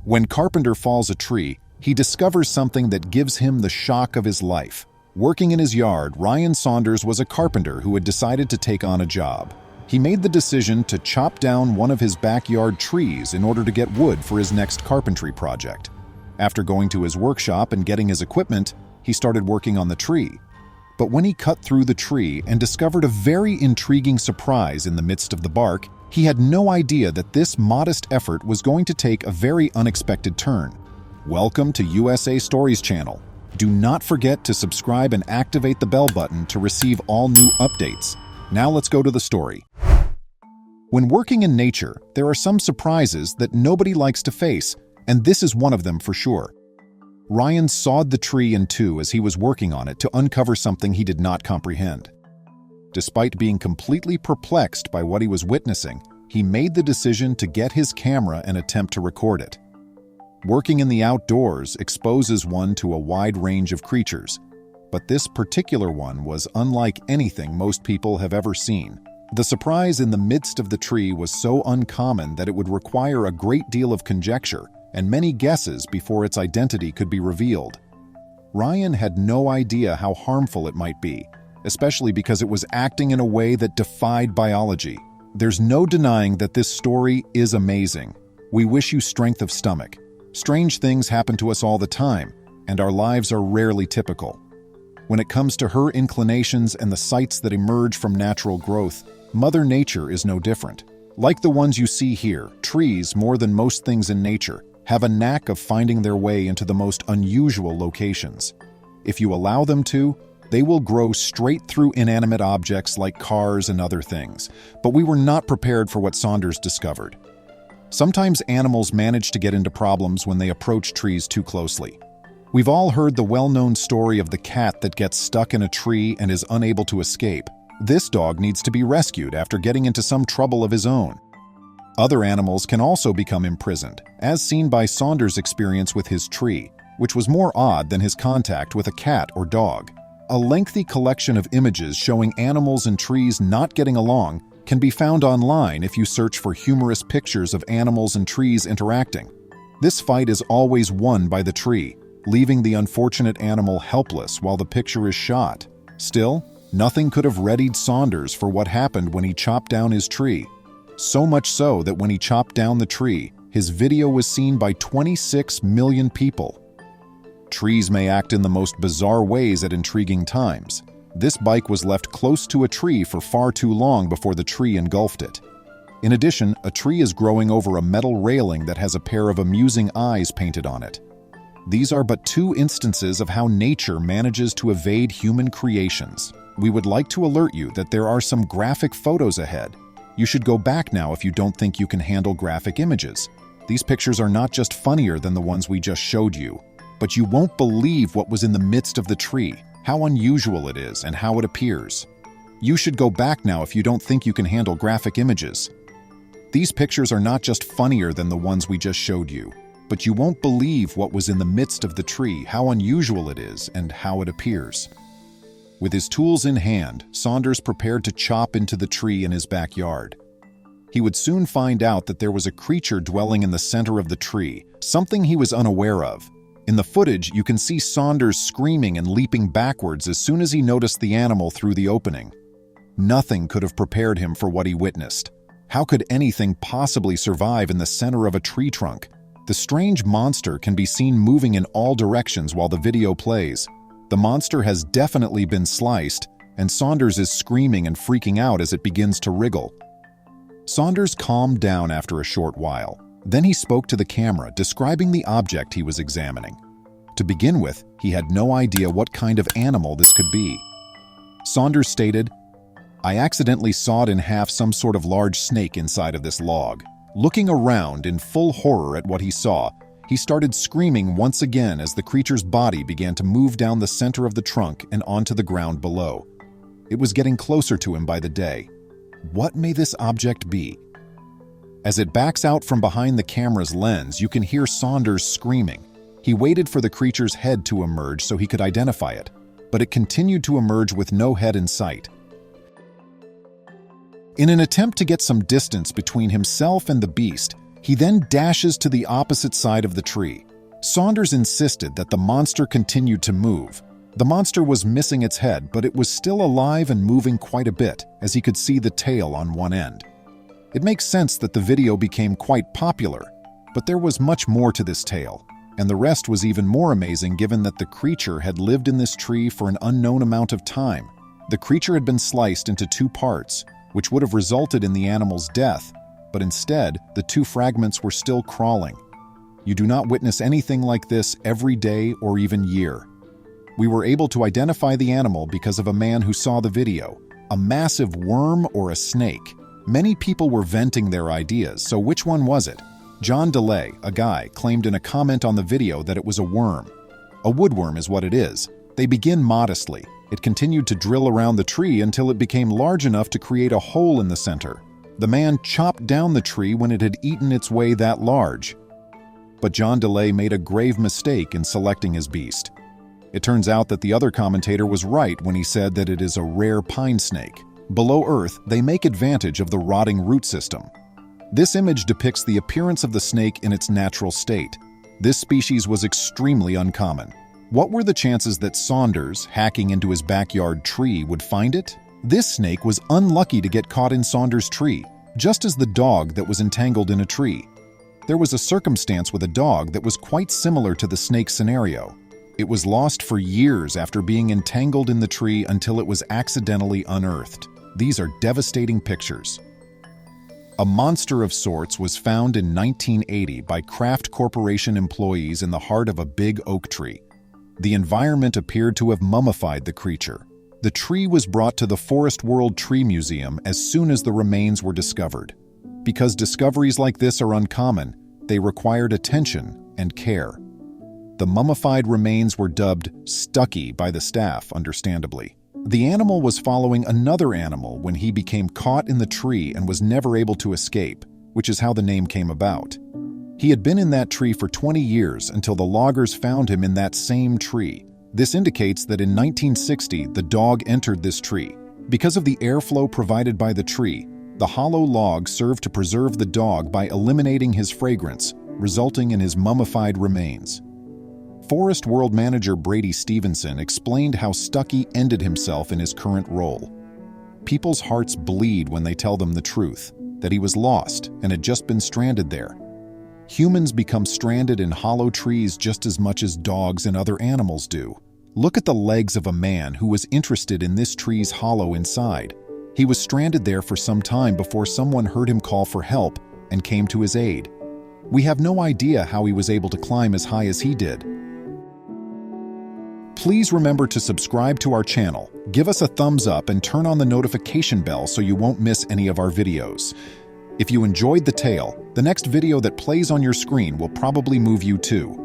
When Carpenter falls a tree, he discovers something that gives him the shock of his life. Working in his yard, Ryan Saunders was a carpenter who had decided to take on a job. He made the decision to chop down one of his backyard trees in order to get wood for his next carpentry project. After going to his workshop and getting his equipment, he started working on the tree. But when he cut through the tree and discovered a very intriguing surprise in the midst of the bark, he had no idea that this modest effort was going to take a very unexpected turn. Welcome to USA Stories channel. Do not forget to subscribe and activate the bell button to receive all new updates. Now let's go to the story. When working in nature, there are some surprises that nobody likes to face, and this is one of them for sure. Ryan sawed the tree in two as he was working on it to uncover something he did not comprehend. Despite being completely perplexed by what he was witnessing, he made the decision to get his camera and attempt to record it. Working in the outdoors exposes one to a wide range of creatures, but this particular one was unlike anything most people have ever seen. The surprise in the midst of the tree was so uncommon that it would require a great deal of conjecture and many guesses before its identity could be revealed. Ryan had no idea how harmful it might be, especially because it was acting in a way that defied biology. There's no denying that this story is amazing. We wish you strength of stomach. Strange things happen to us all the time, and our lives are rarely typical. When it comes to her inclinations and the sights that emerge from natural growth, Mother Nature is no different. Like the ones you see here, trees, more than most things in nature, have a knack of finding their way into the most unusual locations. If you allow them to, they will grow straight through inanimate objects like cars and other things. But we were not prepared for what Saunders discovered. Sometimes animals manage to get into problems when they approach trees too closely. We've all heard the well-known story of the cat that gets stuck in a tree and is unable to escape. This dog needs to be rescued after getting into some trouble of his own. Other animals can also become imprisoned, as seen by Saunders' experience with his tree, which was more odd than his contact with a cat or dog. A lengthy collection of images showing animals and trees not getting along can be found online if you search for humorous pictures of animals and trees interacting. This fight is always won by the tree, leaving the unfortunate animal helpless while the picture is shot. Still, nothing could have readied Saunders for what happened when he chopped down his tree. So much so that when he chopped down the tree, his video was seen by 26 million people. Trees may act in the most bizarre ways at intriguing times. This bike was left close to a tree for far too long before the tree engulfed it. In addition, a tree is growing over a metal railing that has a pair of amusing eyes painted on it. These are but two instances of how nature manages to evade human creations. We would like to alert you that there are some graphic photos ahead. You should go back now if you don't think you can handle graphic images. These pictures are not just funnier than the ones we just showed you, but you won't believe what was in the midst of the tree, how unusual it is, and how it appears. You should go back now if you don't think you can handle graphic images. These pictures are not just funnier than the ones we just showed you, but you won't believe what was in the midst of the tree, how unusual it is, and how it appears. With his tools in hand, Saunders prepared to chop into the tree in his backyard. He would soon find out that there was a creature dwelling in the center of the tree, something he was unaware of. In the footage, you can see Saunders screaming and leaping backwards as soon as he noticed the animal through the opening. Nothing could have prepared him for what he witnessed. How could anything possibly survive in the center of a tree trunk? The strange monster can be seen moving in all directions while the video plays. The monster has definitely been sliced, and Saunders is screaming and freaking out as it begins to wriggle. Saunders calmed down after a short while. Then he spoke to the camera, describing the object he was examining. To begin with, he had no idea what kind of animal this could be. Saunders stated, "I accidentally sawed in half some sort of large snake inside of this log." Looking around in full horror at what he saw, he started screaming once again as the creature's body began to move down the center of the trunk and onto the ground below. It was getting closer to him by the day. What may this object be? As it backs out from behind the camera's lens, you can hear Saunders screaming. He waited for the creature's head to emerge so he could identify it, but it continued to emerge with no head in sight. In an attempt to get some distance between himself and the beast, He then dashes to the opposite side of the tree. Saunders insisted that the monster continued to move. The monster was missing its head, but it was still alive and moving quite a bit, as he could see the tail on one end. It makes sense that the video became quite popular, but there was much more to this tale, and the rest was even more amazing given that the creature had lived in this tree for an unknown amount of time. The creature had been sliced into 2 parts, which would have resulted in the animal's death, but instead, the 2 fragments were still crawling. You do not witness anything like this every day or even year. We were able to identify the animal because of a man who saw the video, a massive worm or a snake. Many people were venting their ideas, so which one was it? John DeLay, a guy, claimed in a comment on the video that it was a worm. A woodworm is what it is. They begin modestly. It continued to drill around the tree until it became large enough to create a hole in the center. The man chopped down the tree when it had eaten its way that large. But John DeLay made a grave mistake in selecting his beast. It turns out that the other commentator was right when he said that it is a rare pine snake. Below Earth, they make advantage of the rotting root system. This image depicts the appearance of the snake in its natural state. This species was extremely uncommon. What were the chances that Saunders, hacking into his backyard tree, would find it? This snake was unlucky to get caught in Saunders' tree, just as the dog that was entangled in a tree. There was a circumstance with a dog that was quite similar to the snake scenario. It was lost for years after being entangled in the tree until it was accidentally unearthed. These are devastating pictures. A monster of sorts was found in 1980 by Kraft Corporation employees in the heart of a big oak tree. The environment appeared to have mummified the creature. The tree was brought to the Forest World Tree Museum as soon as the remains were discovered. Because discoveries like this are uncommon, they required attention and care. The mummified remains were dubbed Stucky by the staff, understandably. The animal was following another animal when he became caught in the tree and was never able to escape, which is how the name came about. He had been in that tree for 20 years until the loggers found him in that same tree. This indicates that in 1960, the dog entered this tree. Because of the airflow provided by the tree, the hollow log served to preserve the dog by eliminating his fragrance, resulting in his mummified remains. Forest World manager Brady Stevenson explained how Stucky ended himself in his current role. People's hearts bleed when they tell them the truth, that he was lost and had just been stranded there. Humans become stranded in hollow trees just as much as dogs and other animals do. Look at the legs of a man who was interested in this tree's hollow inside. He was stranded there for some time before someone heard him call for help and came to his aid. We have no idea how he was able to climb as high as he did. Please remember to subscribe to our channel, give us a thumbs up, and turn on the notification bell so you won't miss any of our videos. If you enjoyed the tale, the next video that plays on your screen will probably move you too.